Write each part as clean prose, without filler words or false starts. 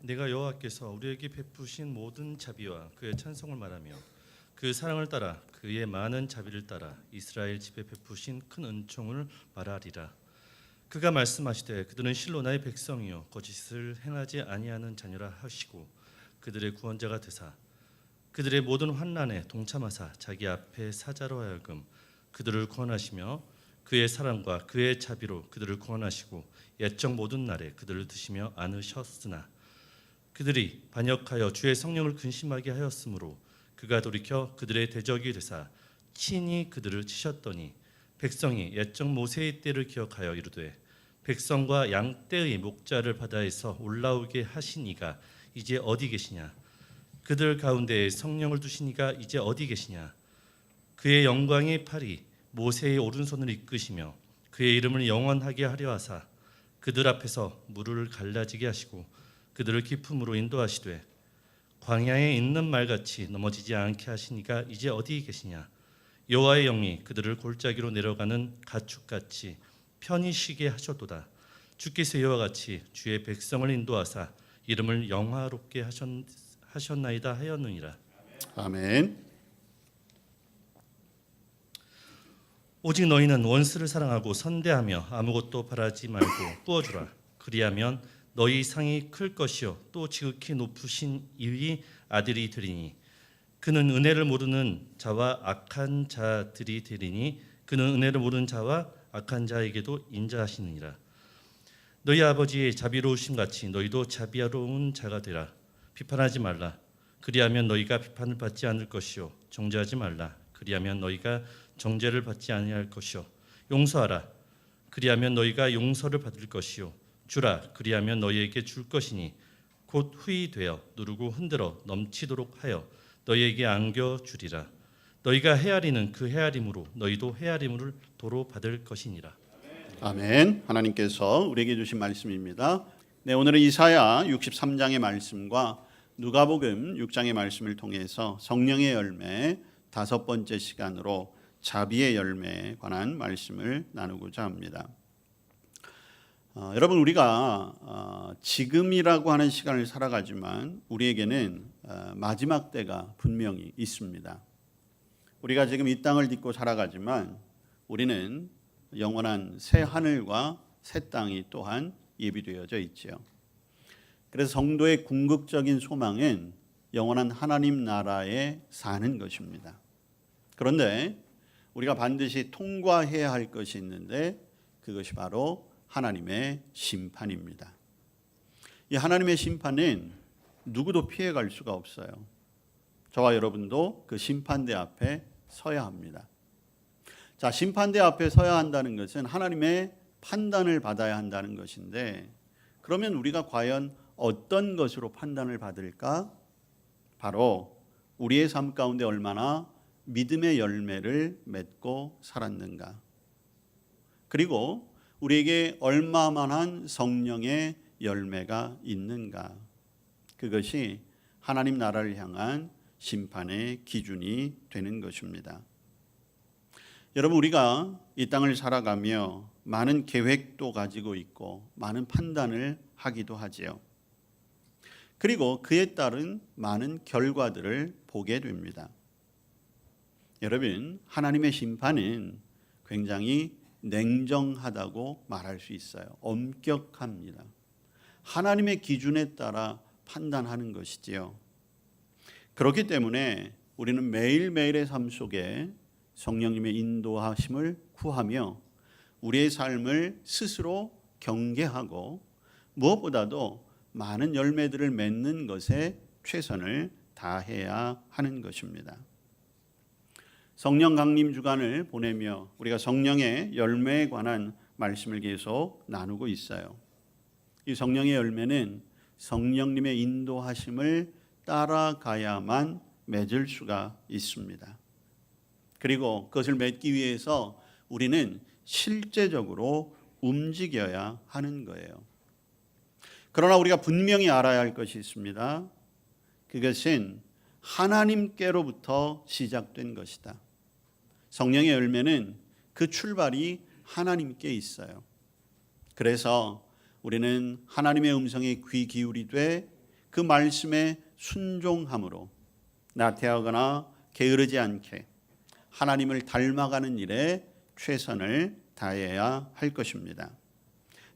내가 여호와께서 우리에게 베푸신 모든 자비와 그의 찬송을 말하며 그 사랑을 따라 그의 많은 자비를 따라 이스라엘 집에 베푸신 큰 은총을 말하리라. 그가 말씀하시되 그들은 실로 나의 백성이요 거짓을 행하지 아니하는 자녀라 하시고 그들의 구원자가 되사 그들의 모든 환난에 동참하사 자기 앞에 사자로 하여금 그들을 구원하시며 그의 사랑과 그의 자비로 그들을 구원하시고 옛적 모든 날에 그들을 드시며 안으셨으나 그들이 반역하여 주의 성령을 근심하게 하였으므로 그가 돌이켜 그들의 대적이 되사 친히 그들을 치셨더니 백성이 옛적 모세의 때를 기억하여 이르되 백성과 양떼의 목자를 바다에서 올라오게 하신 이가 이제 어디 계시냐? 그들 가운데에 성령을 두신 이가 이제 어디 계시냐? 그의 영광의 팔이 모세의 오른손을 이끄시며 그의 이름을 영원하게 하려 하사 그들 앞에서 물을 갈라지게 하시고 그들을 깊음으로 인도하시되 광야에 있는 말같이 넘어지지 않게 하신 이가 이제 어디 계시냐? 여호와의 영이 그들을 골짜기로 내려가는 가축같이 편히 쉬게 하셨도다. 주께서 이와 같이 주의 백성을 인도하사 이름을 영화롭게 하셨나이다 하였느니라. 아멘. 오직 너희는 원수를 사랑하고 선대하며 아무것도 바라지 말고 꾸어주라. 그리하면 너희 상이 클 것이요 또 지극히 높으신 이의 아들이 되리니 그는 은혜를 모르는 자와 악한 자들이 되리니 그는 은혜를 모르는 자와 악한 자에게도 인자하시느니라. 너희 아버지의 자비로우심 같이 너희도 자비로운 자가 되라. 비판하지 말라. 그리하면 너희가 비판을 받지 않을 것이요 정죄하지 말라. 그리하면 너희가 정죄를 받지 아니할 것이요 용서하라. 그리하면 너희가 용서를 받을 것이요 주라. 그리하면 너희에게 줄 것이니 곧 후히 되어 누르고 흔들어 넘치도록 하여 너희에게 안겨 주리라. 너희가 헤아리는 그 헤아림으로 너희도 헤아림을 도로 받을 것이니라. 아멘. 하나님께서 우리에게 주신 말씀입니다. 네, 오늘은 이사야 63장의 말씀과 누가복음 6장의 말씀을 통해서 성령의 열매 5번째 시간으로 자비의 열매에 관한 말씀을 나누고자 합니다. 여러분, 우리가 지금이라고 하는 시간을 살아가지만 우리에게는 마지막 때가 분명히 있습니다. 우리가 지금 이 땅을 딛고 살아가지만 우리는 영원한 새 하늘과 새 땅이 또한 예비되어져 있지요. 그래서 성도의 궁극적인 소망은 영원한 하나님 나라에 사는 것입니다. 그런데 우리가 반드시 통과해야 할 것이 있는데 그것이 바로 하나님의 심판입니다. 이 하나님의 심판은 누구도 피해갈 수가 없어요. 저와 여러분도 그 심판대 앞에 서야 합니다. 자, 심판대 앞에 서야 한다는 것은 하나님의 판단을 받아야 한다는 것인데 그러면 우리가 과연 어떤 것으로 판단을 받을까? 바로 우리의 삶 가운데 얼마나 믿음의 열매를 맺고 살았는가? 그리고 우리에게 얼마만한 성령의 열매가 있는가? 그것이 하나님 나라를 향한 심판의 기준이 되는 것입니다. 여러분, 우리가 이 땅을 살아가며 많은 계획도 가지고 있고 많은 판단을 하기도 하지요. 그리고 그에 따른 많은 결과들을 보게 됩니다. 여러분, 하나님의 심판은 굉장히 냉정하다고 말할 수 있어요. 엄격합니다. 하나님의 기준에 따라 판단하는 것이지요. 그렇기 때문에 우리는 매일매일의 삶 속에 성령님의 인도하심을 구하며 우리의 삶을 스스로 경계하고 무엇보다도 많은 열매들을 맺는 것에 최선을 다해야 하는 것입니다. 성령 강림 주간을 보내며 우리가 성령의 열매에 관한 말씀을 계속 나누고 있어요. 이 성령의 열매는 성령님의 인도하심을 따라가야만 맺을 수가 있습니다. 그리고 그것을 맺기 위해서 우리는 실제적으로 움직여야 하는 거예요. 그러나 우리가 분명히 알아야 할 것이 있습니다. 그것은 하나님께로부터 시작된 것이다. 성령의 열매는 그 출발이 하나님께 있어요. 그래서 우리는 하나님의 음성에 귀 기울이되 그 말씀에 순종함으로 나태하거나 게으르지 않게 하나님을 닮아가는 일에 최선을 다해야 할 것입니다.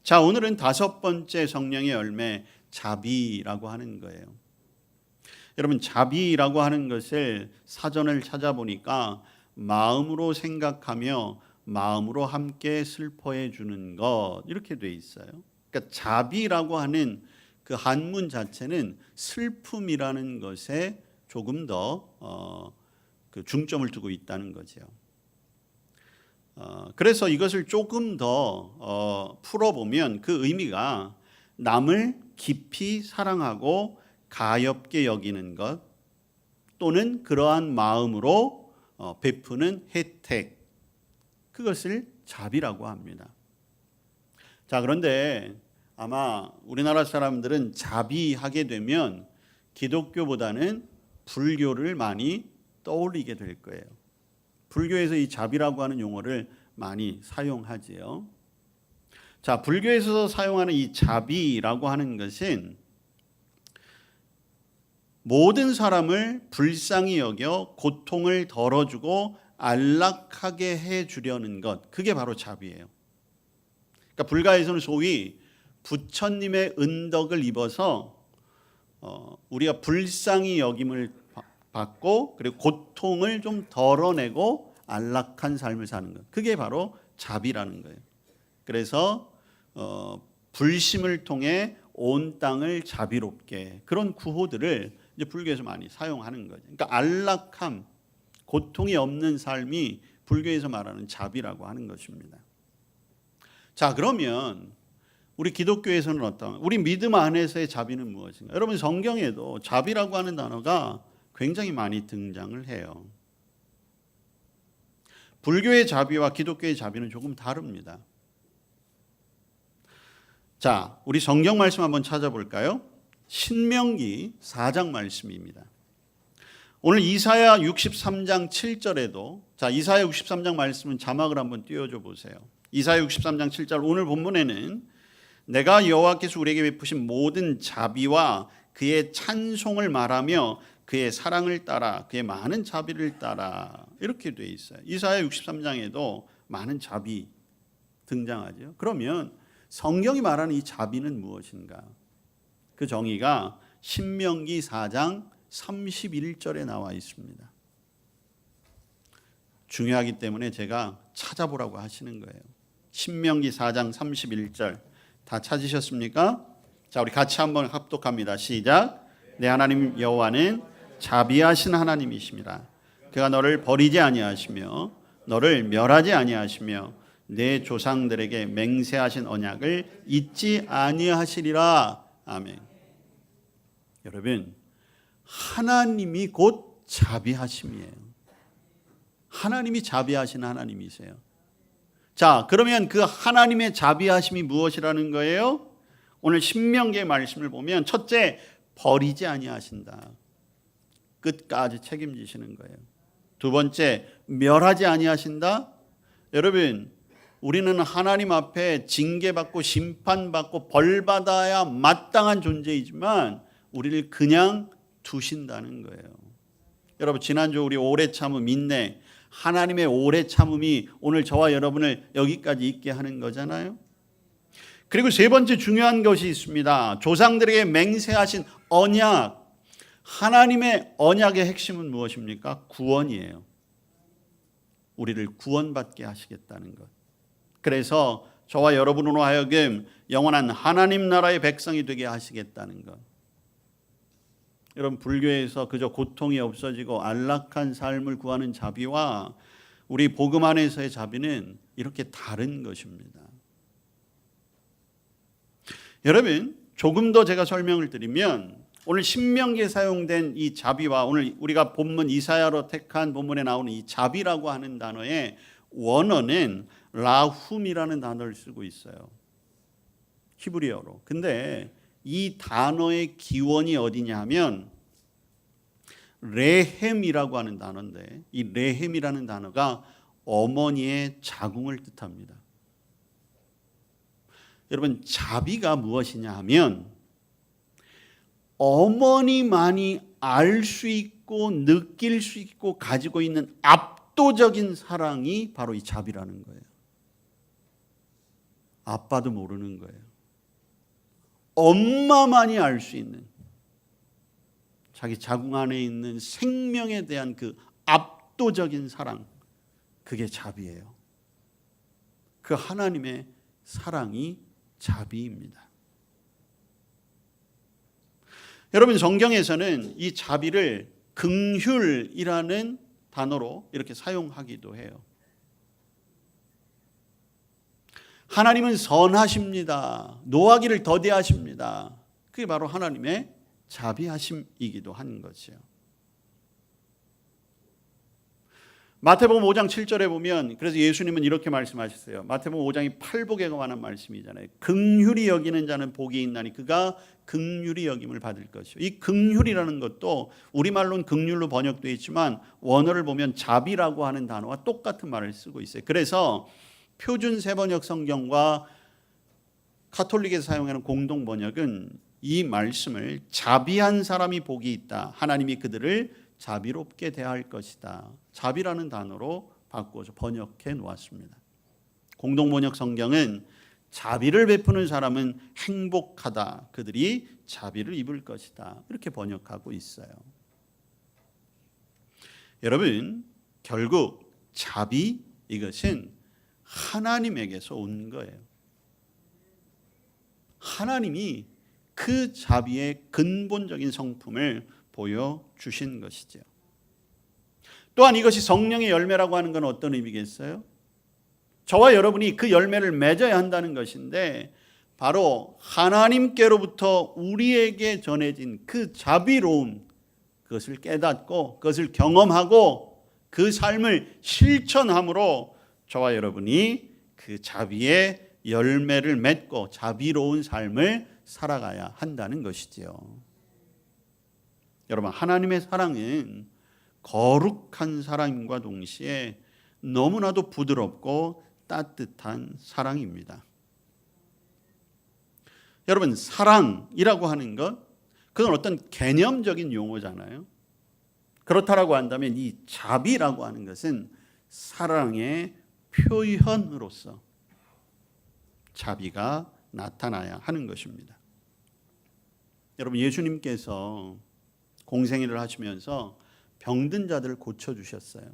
자, 오늘은 다섯 번째 성령의 열매 자비라고 하는 거예요. 여러분, 자비라고 하는 것을 사전을 찾아보니까 마음으로 생각하며 마음으로 함께 슬퍼해 주는 것, 이렇게 돼 있어요. 그러니까 자비라고 하는 그 한문 자체는 슬픔이라는 것에 조금 더 그 중점을 두고 있다는 거죠. 그래서 이것을 조금 더 풀어보면 그 의미가 남을 깊이 사랑하고 가엾게 여기는 것, 또는 그러한 마음으로 베푸는 혜택, 그것을 자비라고 합니다. 자, 그런데 아마 우리나라 사람들은 자비하게 되면 기독교보다는 불교를 많이 떠올리게 될 거예요. 불교에서 이 자비라고 하는 용어를 많이 사용하지요. 자, 불교에서 사용하는 이 자비라고 하는 것은 모든 사람을 불쌍히 여겨 고통을 덜어주고 안락하게 해주려는 것, 그게 바로 자비예요. 그러니까 불가에서는 소위 부처님의 은덕을 입어서 우리가 불쌍히 여김을 받고 그리고 고통을 좀 덜어내고 안락한 삶을 사는 것, 그게 바로 자비라는 거예요. 그래서 불심을 통해 온 땅을 자비롭게, 그런 구호들을 이제 불교에서 많이 사용하는 거죠. 그러니까 안락함, 고통이 없는 삶이 불교에서 말하는 자비라고 하는 것입니다. 자, 그러면 우리 기독교에서는 우리 믿음 안에서의 자비는 무엇인가? 여러분, 성경에도 자비라고 하는 단어가 굉장히 많이 등장을 해요. 불교의 자비와 기독교의 자비는 조금 다릅니다. 자, 우리 성경 말씀 한번 찾아볼까요? 신명기 4장 말씀입니다. 오늘 이사야 63장 7절에도, 자, 이사야 63장 말씀은 자막을 한번 띄워줘 보세요. 이사야 63장 7절, 오늘 본문에는 내가 여호와께서 우리에게 베푸신 모든 자비와 그의 찬송을 말하며 그의 사랑을 따라 그의 많은 자비를 따라, 이렇게 돼 있어요. 이사야 63장에도 많은 자비 등장하죠. 그러면 성경이 말하는 이 자비는 무엇인가? 그 정의가 신명기 4장 31절에 나와 있습니다. 중요하기 때문에 제가 찾아보라고 하시는 거예요. 신명기 4장 31절 다 찾으셨습니까? 자, 우리 같이 한번 합독합니다. 시작. 내 하나님 여호와는 자비하신 하나님이십니다. 그가 너를 버리지 아니하시며 너를 멸하지 아니하시며 내 조상들에게 맹세하신 언약을 잊지 아니하시리라. 아멘. 여러분, 하나님이 곧 자비하심이에요. 하나님이 자비하신 하나님이세요. 자, 그러면 그 하나님의 자비하심이 무엇이라는 거예요? 오늘 신명기의 말씀을 보면 첫째, 버리지 아니하신다. 끝까지 책임지시는 거예요. 두 번째, 멸하지 아니하신다. 여러분, 우리는 하나님 앞에 징계받고 심판받고 벌받아야 마땅한 존재이지만 우리를 그냥 두신다는 거예요. 여러분, 지난주 우리 오래 참음, 인내, 하나님의 오래 참음이 오늘 저와 여러분을 여기까지 있게 하는 거잖아요. 그리고 세 번째 중요한 것이 있습니다. 조상들에게 맹세하신 언약. 하나님의 언약의 핵심은 무엇입니까? 구원이에요. 우리를 구원받게 하시겠다는 것. 그래서 저와 여러분으로 하여금 영원한 하나님 나라의 백성이 되게 하시겠다는 것. 여러분, 불교에서 그저 고통이 없어지고 안락한 삶을 구하는 자비와 우리 복음 안에서의 자비는 이렇게 다른 것입니다. 여러분, 조금 더 제가 설명을 드리면 오늘 신명기에 사용된 이 자비와 오늘 우리가 본문 이사야로 택한 본문에 나오는 이 자비라고 하는 단어의 원어는 라훔이라는 단어를 쓰고 있어요. 히브리어로. 근데 이 단어의 기원이 어디냐 하면 레헴이라고 하는 단어인데, 이 레헴이라는 단어가 어머니의 자궁을 뜻합니다. 여러분, 자비가 무엇이냐 하면 어머니만이 알 수 있고 느낄 수 있고 가지고 있는 압도적인 사랑이 바로 이 자비라는 거예요. 아빠도 모르는 거예요. 엄마만이 알 수 있는 자기 자궁 안에 있는 생명에 대한 그 압도적인 사랑, 그게 자비예요. 그 하나님의 사랑이 자비입니다. 여러분, 성경에서는 이 자비를 긍휼이라는 단어로 이렇게 사용하기도 해요. 하나님은 선하십니다. 노하기를 더디하십니다. 그게 바로 하나님의 자비하심이기도 하는 거죠. 마태복음 5장 7절에 보면, 그래서 예수님은 이렇게 말씀하셨어요. 마태복음 5장이 팔복에 관한 말씀이잖아요. 긍휼히 여기는 자는 복이 있나니 그가 긍휼히 여김을 받을 것이요. 이 긍휼이라는 것도 우리말로는 긍휼로 번역되어 있지만 원어를 보면 자비라고 하는 단어와 똑같은 말을 쓰고 있어요. 그래서 표준 세번역 성경과 카톨릭에서 사용하는 공동 번역은 이 말씀을 자비한 사람이 복이 있다. 하나님이 그들을 자비롭게 대할 것이다. 자비라는 단어로 바꿔서 번역해 놓았습니다. 공동 번역 성경은 자비를 베푸는 사람은 행복하다. 그들이 자비를 입을 것이다. 이렇게 번역하고 있어요. 여러분, 결국 자비, 이것은 하나님에게서 온 거예요. 하나님이 그 자비의 근본적인 성품을 보여주신 것이죠. 또한 이것이 성령의 열매라고 하는 건 어떤 의미겠어요? 저와 여러분이 그 열매를 맺어야 한다는 것인데, 바로 하나님께로부터 우리에게 전해진 그 자비로움, 그것을 깨닫고 그것을 경험하고 그 삶을 실천함으로 저와 여러분이 그 자비의 열매를 맺고 자비로운 삶을 살아가야 한다는 것이지요. 여러분, 하나님의 사랑은 거룩한 사랑과 동시에 너무나도 부드럽고 따뜻한 사랑입니다. 여러분, 사랑이라고 하는 것, 그건 어떤 개념적인 용어잖아요. 그렇다라고 한다면 이 자비라고 하는 것은 사랑의 표현으로서 자비가 나타나야 하는 것입니다. 여러분, 예수님께서 공생애를 하시면서 병든 자들을 고쳐주셨어요.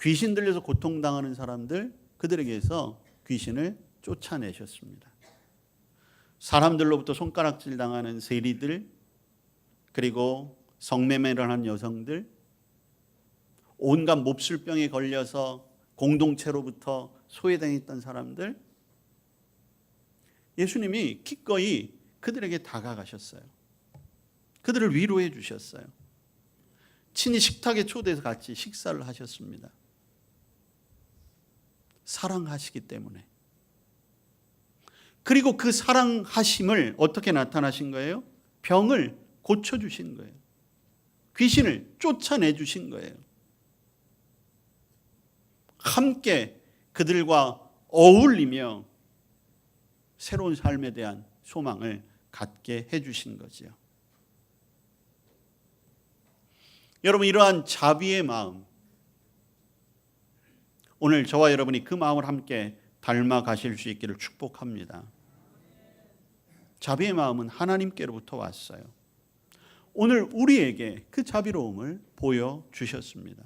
귀신 들려서 고통당하는 사람들, 그들에게서 귀신을 쫓아내셨습니다. 사람들로부터 손가락질 당하는 세리들, 그리고 성매매를 한 여성들, 온갖 몹쓸병에 걸려서 공동체로부터 소외당했던 사람들, 예수님이 기꺼이 그들에게 다가가셨어요. 그들을 위로해 주셨어요. 친히 식탁에 초대해서 같이 식사를 하셨습니다. 사랑하시기 때문에. 그리고 그 사랑하심을 어떻게 나타나신 거예요? 병을 고쳐주신 거예요. 귀신을 쫓아내주신 거예요. 함께 그들과 어울리며 새로운 삶에 대한 소망을 갖게 해주신 거지요. 여러분, 이러한 자비의 마음, 오늘 저와 여러분이 그 마음을 함께 닮아 가실 수 있기를 축복합니다. 자비의 마음은 하나님께로부터 왔어요. 오늘 우리에게 그 자비로움을 보여주셨습니다.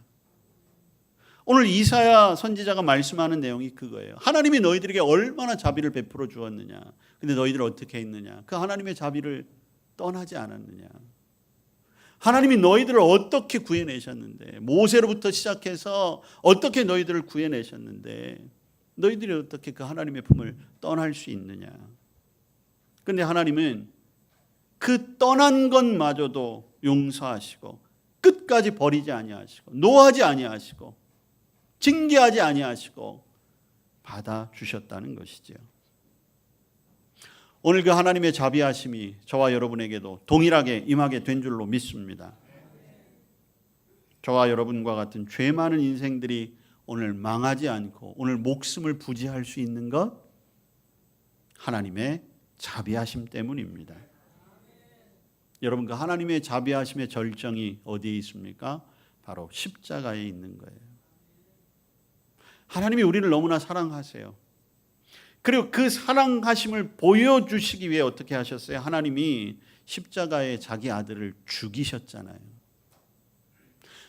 오늘 이사야 선지자가 말씀하는 내용이 그거예요. 하나님이 너희들에게 얼마나 자비를 베풀어 주었느냐. 근데 너희들 어떻게 했느냐. 그 하나님의 자비를 떠나지 않았느냐. 하나님이 너희들을 어떻게 구해내셨는데, 모세로부터 시작해서 어떻게 너희들을 구해내셨는데 너희들이 어떻게 그 하나님의 품을 떠날 수 있느냐. 그런데 하나님은 그 떠난 것마저도 용서하시고 끝까지 버리지 아니하시고 노하지 아니하시고 징계하지 아니하시고 받아주셨다는 것이지요. 오늘 그 하나님의 자비하심이 저와 여러분에게도 동일하게 임하게 된 줄로 믿습니다. 저와 여러분과 같은 죄 많은 인생들이 오늘 망하지 않고 오늘 목숨을 부지할 수 있는 것, 하나님의 자비하심 때문입니다. 여러분, 그 하나님의 자비하심의 절정이 어디에 있습니까? 바로 십자가에 있는 거예요. 하나님이 우리를 너무나 사랑하세요. 그리고 그 사랑하심을 보여주시기 위해 어떻게 하셨어요? 하나님이 십자가에 자기 아들을 죽이셨잖아요.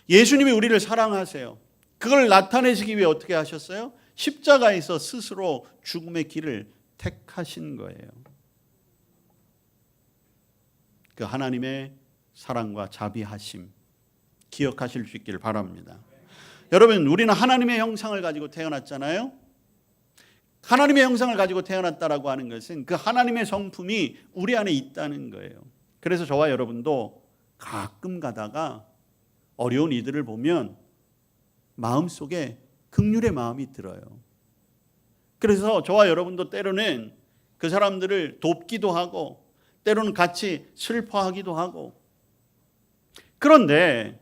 예수님이 우리를 사랑하세요. 그걸 나타내시기 위해 어떻게 하셨어요? 십자가에서 스스로 죽음의 길을 택하신 거예요. 그 하나님의 사랑과 자비하심 기억하실 수 있기를 바랍니다. 여러분, 우리는 하나님의 형상을 가지고 태어났잖아요. 하나님의 형상을 가지고 태어났다라고 하는 것은 그 하나님의 성품이 우리 안에 있다는 거예요. 그래서 저와 여러분도 가끔 가다가 어려운 이들을 보면 마음속에 긍휼의 마음이 들어요. 그래서 저와 여러분도 때로는 그 사람들을 돕기도 하고 때로는 같이 슬퍼하기도 하고, 그런데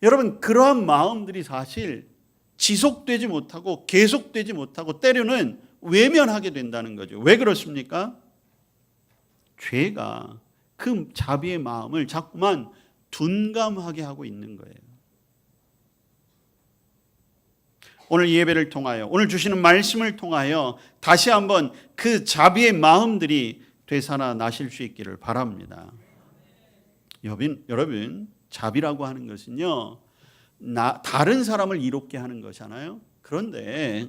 여러분, 그러한 마음들이 사실 지속되지 못하고 계속되지 못하고 때로는 외면하게 된다는 거죠. 왜 그렇습니까? 죄가 그 자비의 마음을 자꾸만 둔감하게 하고 있는 거예요. 오늘 이 예배를 통하여, 오늘 주시는 말씀을 통하여 다시 한번 그 자비의 마음들이 되살아나실 수 있기를 바랍니다. 여러분, 자비라고 하는 것은요, 다른 사람을 이롭게 하는 것이잖아요. 그런데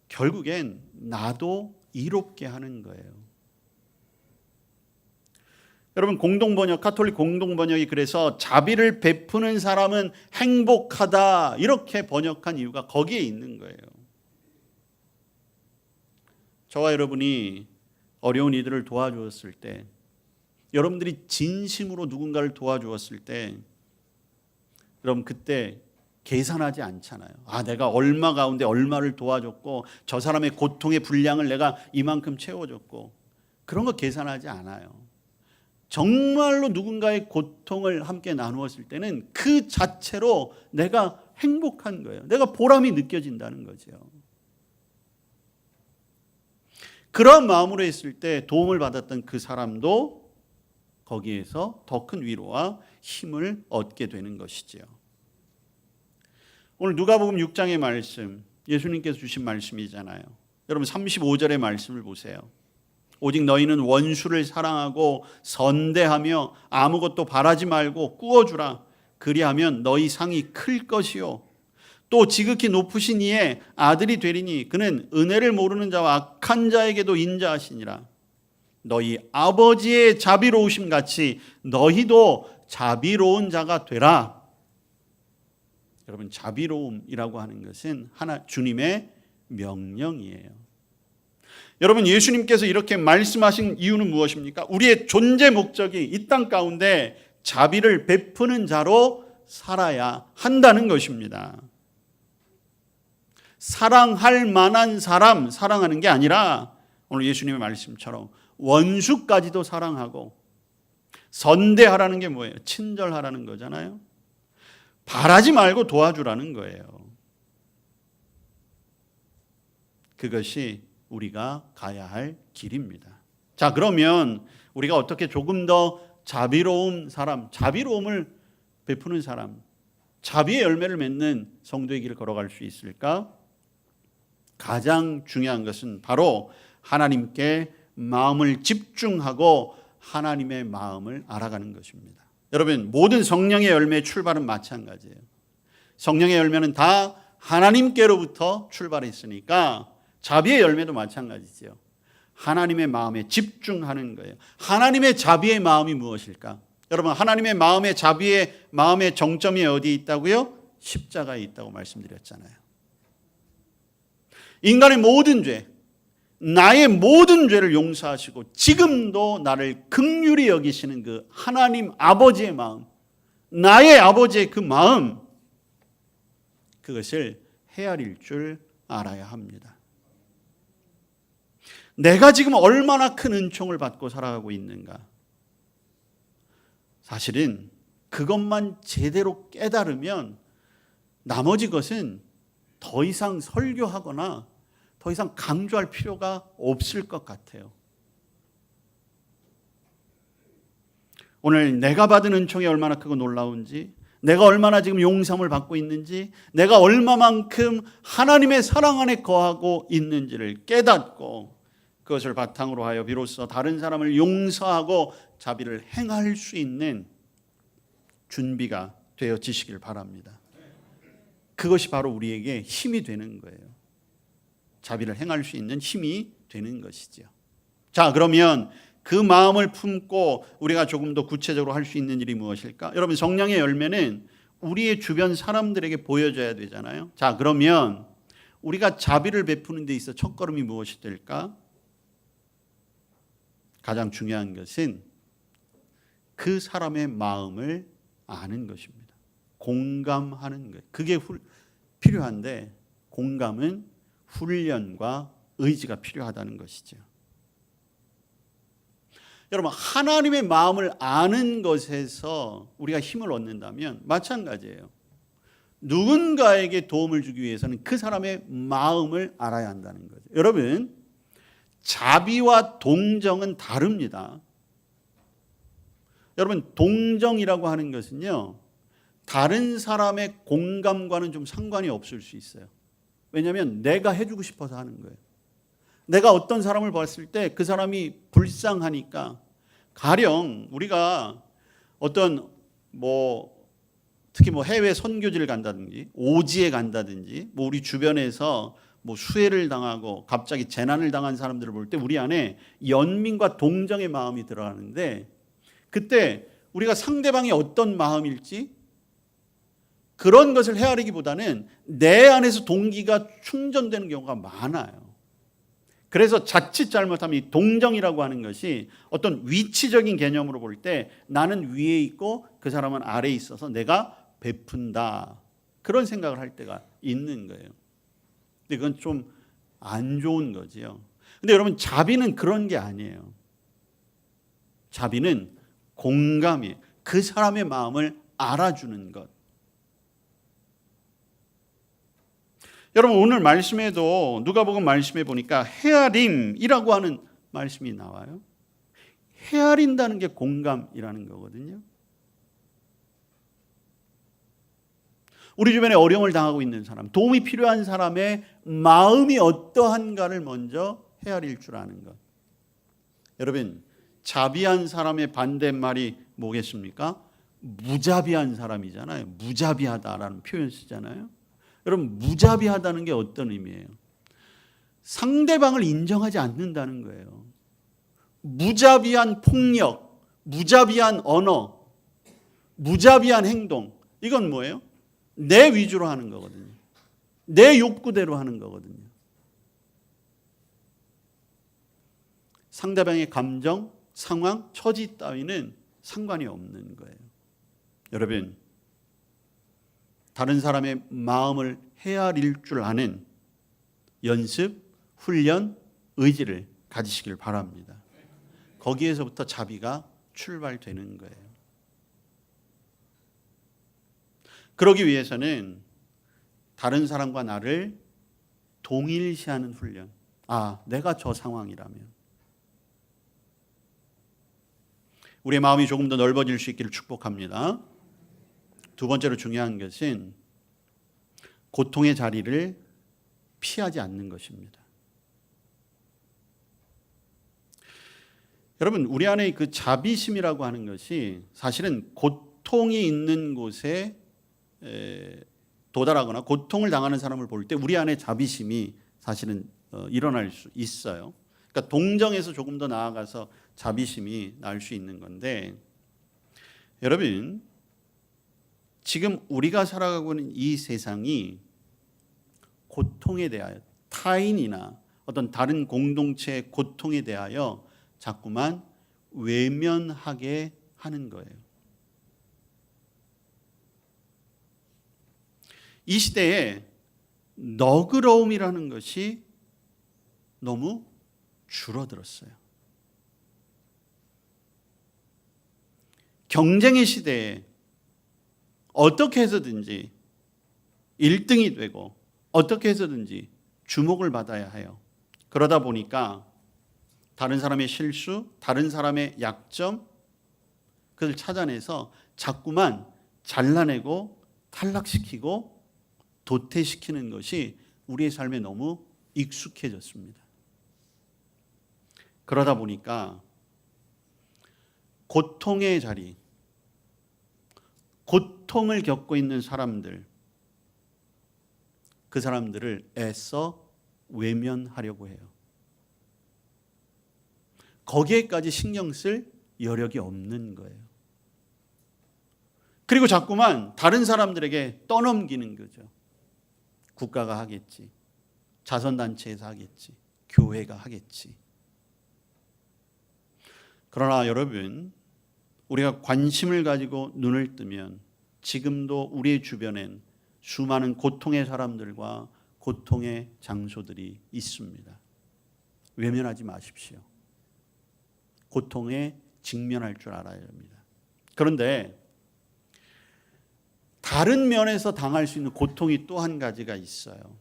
결국엔 나도 이롭게 하는 거예요. 여러분, 공동번역, 가톨릭 공동번역이 그래서 자비를 베푸는 사람은 행복하다 이렇게 번역한 이유가 거기에 있는 거예요. 저와 여러분이 어려운 이들을 도와주었을 때, 여러분들이 진심으로 누군가를 도와주었을 때, 여러분 그때 계산하지 않잖아요. 내가 얼마 가운데 얼마를 도와줬고 저 사람의 고통의 분량을 내가 이만큼 채워줬고, 그런 거 계산하지 않아요. 정말로 누군가의 고통을 함께 나누었을 때는 그 자체로 내가 행복한 거예요. 내가 보람이 느껴진다는 거죠. 그런 마음으로 했을 때 도움을 받았던 그 사람도 거기에서 더 큰 위로와 힘을 얻게 되는 것이지요. 오늘 누가복음 6장의 말씀, 예수님께서 주신 말씀이잖아요. 여러분 35절의 말씀을 보세요. 오직 너희는 원수를 사랑하고 선대하며 아무것도 바라지 말고 꾸어주라. 그리하면 너희 상이 클 것이요. 또 지극히 높으신 이의 아들이 되리니 그는 은혜를 모르는 자와 악한 자에게도 인자하시니라. 너희 아버지의 자비로우심 같이 너희도 자비로운 자가 되라. 여러분, 자비로움이라고 하는 것은 주님의 명령이에요. 여러분, 예수님께서 이렇게 말씀하신 이유는 무엇입니까? 우리의 존재 목적이 이 땅 가운데 자비를 베푸는 자로 살아야 한다는 것입니다. 사랑할 만한 사람 사랑하는 게 아니라 오늘 예수님의 말씀처럼 원수까지도 사랑하고, 선대하라는 게 뭐예요? 친절하라는 거잖아요. 바라지 말고 도와주라는 거예요. 그것이 우리가 가야 할 길입니다. 자, 그러면 우리가 어떻게 조금 더 자비로운 사람, 자비로움을 베푸는 사람, 자비의 열매를 맺는 성도의 길을 걸어갈 수 있을까? 가장 중요한 것은 바로 하나님께 마음을 집중하고 하나님의 마음을 알아가는 것입니다. 여러분, 모든 성령의 열매의 출발은 마찬가지예요. 성령의 열매는 다 하나님께로부터 출발했으니까 자비의 열매도 마찬가지죠. 하나님의 마음에 집중하는 거예요. 하나님의 자비의 마음이 무엇일까? 여러분, 하나님의 마음의 자비의 마음의 정점이 어디에 있다고요? 십자가에 있다고 말씀드렸잖아요. 인간의 모든 죄, 나의 모든 죄를 용서하시고 지금도 나를 긍휼히 여기시는 그 하나님 아버지의 마음, 나의 아버지의 그 마음, 그것을 헤아릴 줄 알아야 합니다. 내가 지금 얼마나 큰 은총을 받고 살아가고 있는가? 사실은 그것만 제대로 깨달으면 나머지 것은 더 이상 설교하거나 더 이상 강조할 필요가 없을 것 같아요. 오늘 내가 받은 은총이 얼마나 크고 놀라운지, 내가 얼마나 지금 용서함을 받고 있는지, 내가 얼마만큼 하나님의 사랑 안에 거하고 있는지를 깨닫고 그것을 바탕으로 하여 비로소 다른 사람을 용서하고 자비를 행할 수 있는 준비가 되어지시길 바랍니다. 그것이 바로 우리에게 힘이 되는 거예요. 자비를 행할 수 있는 힘이 되는 것이죠. 자, 그러면 그 마음을 품고 우리가 조금 더 구체적으로 할 수 있는 일이 무엇일까? 여러분, 성령의 열매는 우리의 주변 사람들에게 보여줘야 되잖아요. 자, 그러면 우리가 자비를 베푸는 데 있어 첫걸음이 무엇이 될까? 가장 중요한 것은 그 사람의 마음을 아는 것입니다. 공감하는 것. 그게 필요한데, 공감은 훈련과 의지가 필요하다는 것이죠. 여러분, 하나님의 마음을 아는 것에서 우리가 힘을 얻는다면 마찬가지예요. 누군가에게 도움을 주기 위해서는 그 사람의 마음을 알아야 한다는 거죠. 여러분, 자비와 동정은 다릅니다. 여러분, 동정이라고 하는 것은요, 다른 사람의 공감과는 좀 상관이 없을 수 있어요. 왜냐하면 내가 해주고 싶어서 하는 거예요. 내가 어떤 사람을 봤을 때 그 사람이 불쌍하니까, 가령 우리가 어떤 특히 해외 선교지를 간다든지 오지에 간다든지 우리 주변에서 수해를 당하고 갑자기 재난을 당한 사람들을 볼 때 우리 안에 연민과 동정의 마음이 들어가는데, 그때 우리가 상대방이 어떤 마음일지 그런 것을 헤아리기보다는 내 안에서 동기가 충전되는 경우가 많아요. 그래서 자칫 잘못하면 이 동정이라고 하는 것이 어떤 위치적인 개념으로 볼 때 나는 위에 있고 그 사람은 아래에 있어서 내가 베푼다, 그런 생각을 할 때가 있는 거예요. 근데 그건 좀 안 좋은 거지요. 근데 여러분, 자비는 그런 게 아니에요. 자비는 공감이에요. 그 사람의 마음을 알아주는 것. 여러분, 오늘 말씀에도 누가복음 말씀에 보니까 헤아림이라고 하는 말씀이 나와요. 헤아린다는 게 공감이라는 거거든요. 우리 주변에 어려움을 당하고 있는 사람, 도움이 필요한 사람의 마음이 어떠한가를 먼저 헤아릴 줄 아는 것. 여러분, 자비한 사람의 반대말이 뭐겠습니까? 무자비한 사람이잖아요. 무자비하다라는 표현 쓰잖아요. 여러분, 무자비하다는 게 어떤 의미예요? 상대방을 인정하지 않는다는 거예요. 무자비한 폭력, 무자비한 언어, 무자비한 행동, 이건 뭐예요? 내 위주로 하는 거거든요. 내 욕구대로 하는 거거든요. 상대방의 감정, 상황, 처지 따위는 상관이 없는 거예요. 여러분, 다른 사람의 마음을 헤아릴 줄 아는 연습, 훈련, 의지를 가지시길 바랍니다. 거기에서부터 자비가 출발되는 거예요. 그러기 위해서는 다른 사람과 나를 동일시하는 훈련. 아, 내가 저 상황이라면. 우리의 마음이 조금 더 넓어질 수 있기를 축복합니다. 두 번째로 중요한 것은 고통의 자리를 피하지 않는 것입니다. 여러분, 우리 안에 그 자비심이라고 하는 것이 사실은 고통이 있는 곳에 도달하거나 고통을 당하는 사람을 볼 때 우리 안에 자비심이 사실은 일어날 수 있어요. 그러니까 동정에서 조금 더 나아가서 자비심이 날 수 있는 건데, 여러분, 지금 우리가 살아가고 있는 이 세상이 고통에 대하여, 타인이나 어떤 다른 공동체의 고통에 대하여 자꾸만 외면하게 하는 거예요. 이 시대에 너그러움이라는 것이 너무 줄어들었어요. 경쟁의 시대에 어떻게 해서든지 1등이 되고 어떻게 해서든지 주목을 받아야 해요. 그러다 보니까 다른 사람의 실수, 다른 사람의 약점, 그걸 찾아내서 자꾸만 잘라내고 탈락시키고 도태시키는 것이 우리의 삶에 너무 익숙해졌습니다. 그러다 보니까 고통의 자리, 고통을 겪고 있는 사람들, 그 사람들을 애써 외면하려고 해요. 거기에까지 신경 쓸 여력이 없는 거예요. 그리고 자꾸만 다른 사람들에게 떠넘기는 거죠. 국가가 하겠지, 자선단체에서 하겠지, 교회가 하겠지. 그러나 여러분, 우리가 관심을 가지고 눈을 뜨면 지금도 우리의 주변엔 수많은 고통의 사람들과 고통의 장소들이 있습니다. 외면하지 마십시오. 고통에 직면할 줄 알아야 합니다. 그런데 다른 면에서 당할 수 있는 고통이 또 한 가지가 있어요.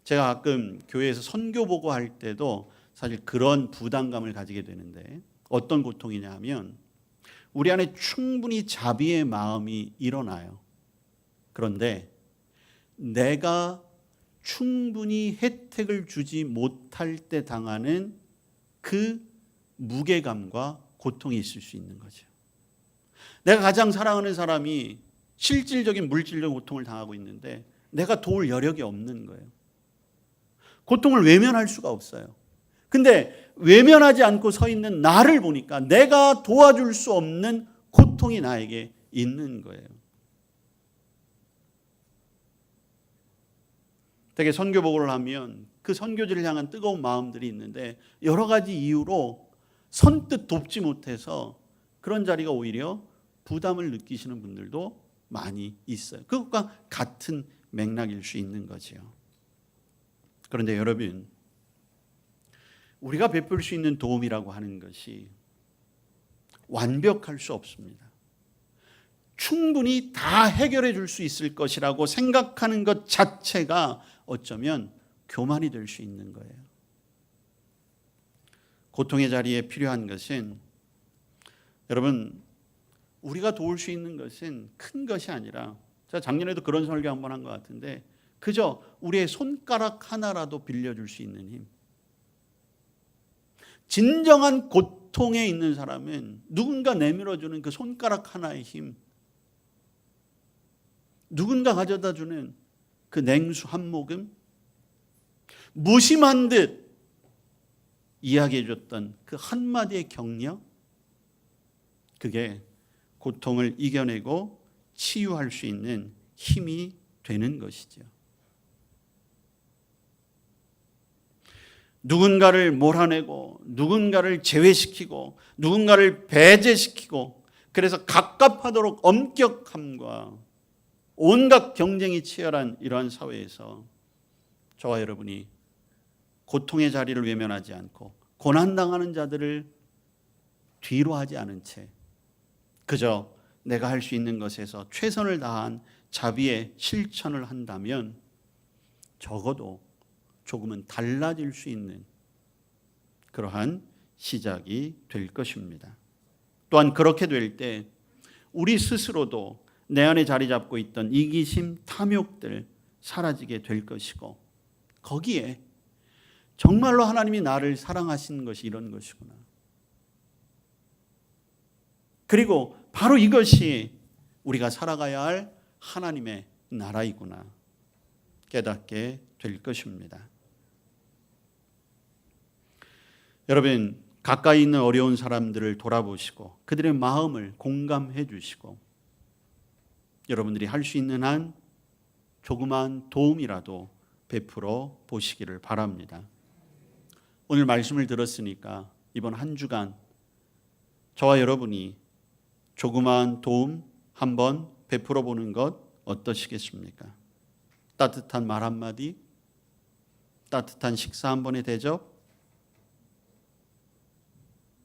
제가 가끔 교회에서 선교 보고 할 때도 사실 그런 부담감을 가지게 되는데, 어떤 고통이냐 하면 우리 안에 충분히 자비의 마음이 일어나요. 그런데 내가 충분히 혜택을 주지 못할 때 당하는 그 무게감과 고통이 있을 수 있는 거죠. 내가 가장 사랑하는 사람이 실질적인 물질적 고통을 당하고 있는데 내가 도울 여력이 없는 거예요. 고통을 외면할 수가 없어요. 근데 외면하지 않고 서 있는 나를 보니까 내가 도와줄 수 없는 고통이 나에게 있는 거예요. 되게 선교복을 하면 그 선교지를 향한 뜨거운 마음들이 있는데 여러 가지 이유로 선뜻 돕지 못해서 그런 자리가 오히려 부담을 느끼시는 분들도 많이 있어요. 그것과 같은 맥락일 수 있는 거죠. 그런데 여러분, 우리가 베풀 수 있는 도움이라고 하는 것이 완벽할 수 없습니다. 충분히 다 해결해 줄 수 있을 것이라고 생각하는 것 자체가 어쩌면 교만이 될 수 있는 거예요. 고통의 자리에 필요한 것은, 여러분, 우리가 도울 수 있는 것은 큰 것이 아니라, 제가 작년에도 그런 설교 한번 한 것 같은데, 그저 우리의 손가락 하나라도 빌려줄 수 있는 힘. 진정한 고통에 있는 사람은 누군가 내밀어주는 그 손가락 하나의 힘, 누군가 가져다주는 그 냉수 한 모금, 무심한 듯 이야기해줬던 그 한마디의 격려, 그게 고통을 이겨내고 치유할 수 있는 힘이 되는 것이죠. 누군가를 몰아내고 누군가를 제외시키고 누군가를 배제시키고, 그래서 갑갑하도록 엄격함과 온갖 경쟁이 치열한 이러한 사회에서 저와 여러분이 고통의 자리를 외면하지 않고 고난당하는 자들을 뒤로 하지 않은 채 그저 내가 할 수 있는 것에서 최선을 다한 자비의 실천을 한다면 적어도 조금은 달라질 수 있는 그러한 시작이 될 것입니다. 또한 그렇게 될 때 우리 스스로도 내 안에 자리 잡고 있던 이기심, 탐욕들 사라지게 될 것이고, 거기에 정말로 하나님이 나를 사랑하시는 것이 이런 것이구나, 그리고 바로 이것이 우리가 살아가야 할 하나님의 나라이구나 깨닫게 될 것입니다. 여러분, 가까이 있는 어려운 사람들을 돌아보시고 그들의 마음을 공감해 주시고 여러분들이 할 수 있는 한 조그마한 도움이라도 베풀어 보시기를 바랍니다. 오늘 말씀을 들었으니까 이번 한 주간 저와 여러분이 조그마한 도움 한번 베풀어 보는 것 어떠시겠습니까? 따뜻한 말 한마디, 따뜻한 식사 한 번의 대접,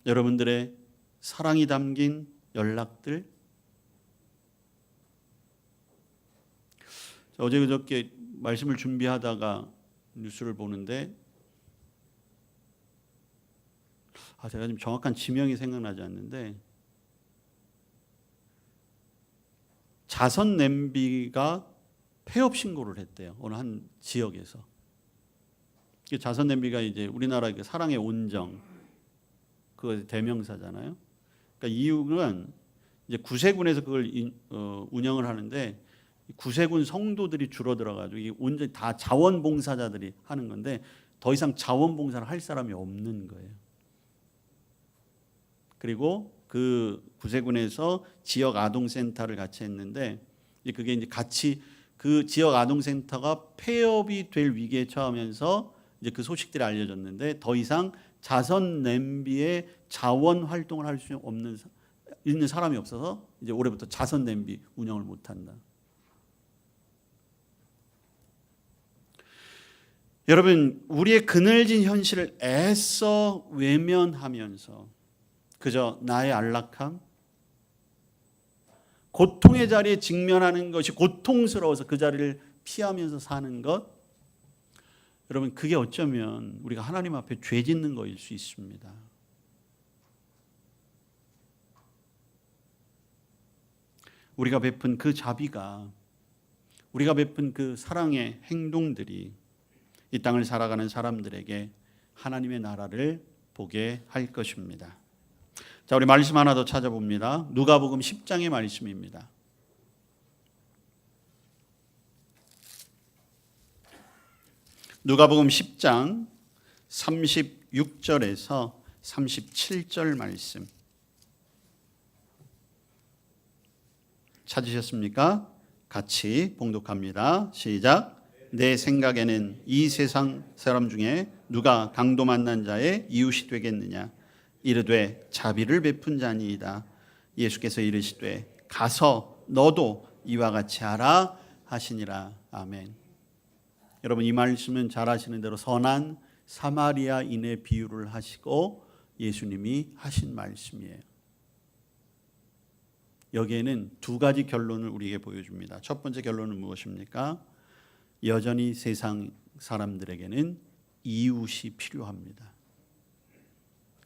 여러분들의 사랑이 담긴 연락들. 어제 그저께 말씀을 준비하다가 뉴스를 보는데 제가 지금 정확한 지명이 생각나지 않는데 자선 냄비가 폐업 신고를 했대요. 어느 한 지역에서. 자선 냄비가 이제 우리나라 그 사랑의 온정 그 대명사잖아요. 그러니까 이유는 이제 구세군에서 그걸 운영을 하는데 구세군 성도들이 줄어들어가지고 이 온전히 다 자원봉사자들이 하는 건데 더 이상 자원봉사를 할 사람이 없는 거예요. 그리고 그 구세군에서 지역 아동센터를 같이 했는데 그게 이제 같이 그 지역 아동센터가 폐업이 될 위기에 처하면서 이제 그 소식들이 알려졌는데 더 이상 자선 냄비에 자원 활동을 할 수 있는 사람이 없어서 이제 올해부터 자선 냄비 운영을 못 한다. 여러분, 우리의 그늘진 현실을 애써 외면하면서 그저 나의 안락함, 고통의 자리에 직면하는 것이 고통스러워서 그 자리를 피하면서 사는 것, 여러분 그게 어쩌면 우리가 하나님 앞에 죄 짓는 것일 수 있습니다. 우리가 베푼 그 자비가, 우리가 베푼 그 사랑의 행동들이 이 땅을 살아가는 사람들에게 하나님의 나라를 보게 할 것입니다. 자, 우리 말씀 하나 더 찾아봅니다. 누가복음 10장의 말씀입니다. 누가복음 10장 36절에서 37절 말씀 찾으셨습니까? 같이 봉독합니다. 시작. 내 생각에는 이 세상 사람 중에 누가 강도 만난 자의 이웃이 되겠느냐? 이르되 자비를 베푼 자니이다. 예수께서 이르시되 가서 너도 이와 같이 하라 하시니라. 아멘. 여러분, 이 말씀은 잘 아시는 대로 선한 사마리아인의 비유를 하시고 예수님이 하신 말씀이에요. 여기에는 두 가지 결론을 우리에게 보여줍니다. 첫 번째 결론은 무엇입니까? 여전히 세상 사람들에게는 이웃이 필요합니다.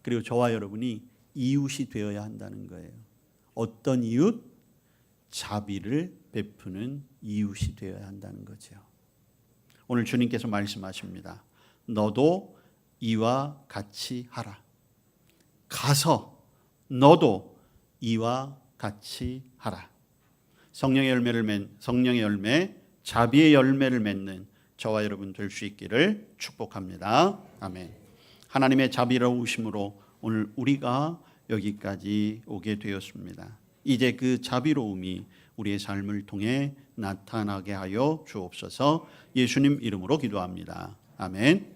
그리고 저와 여러분이 이웃이 되어야 한다는 거예요. 어떤 이웃? 자비를 베푸는 이웃이 되어야 한다는 거죠. 오늘 주님께서 말씀하십니다. 너도 이와 같이 하라. 가서 너도 이와 같이 하라. 성령의 열매, 자비의 열매를 맺는 저와 여러분 될 수 있기를 축복합니다. 아멘. 하나님의 자비로우심으로 오늘 우리가 여기까지 오게 되었습니다. 이제 그 자비로움이 우리의 삶을 통해 나타나게 하여 주옵소서. 예수님 이름으로 기도합니다. 아멘.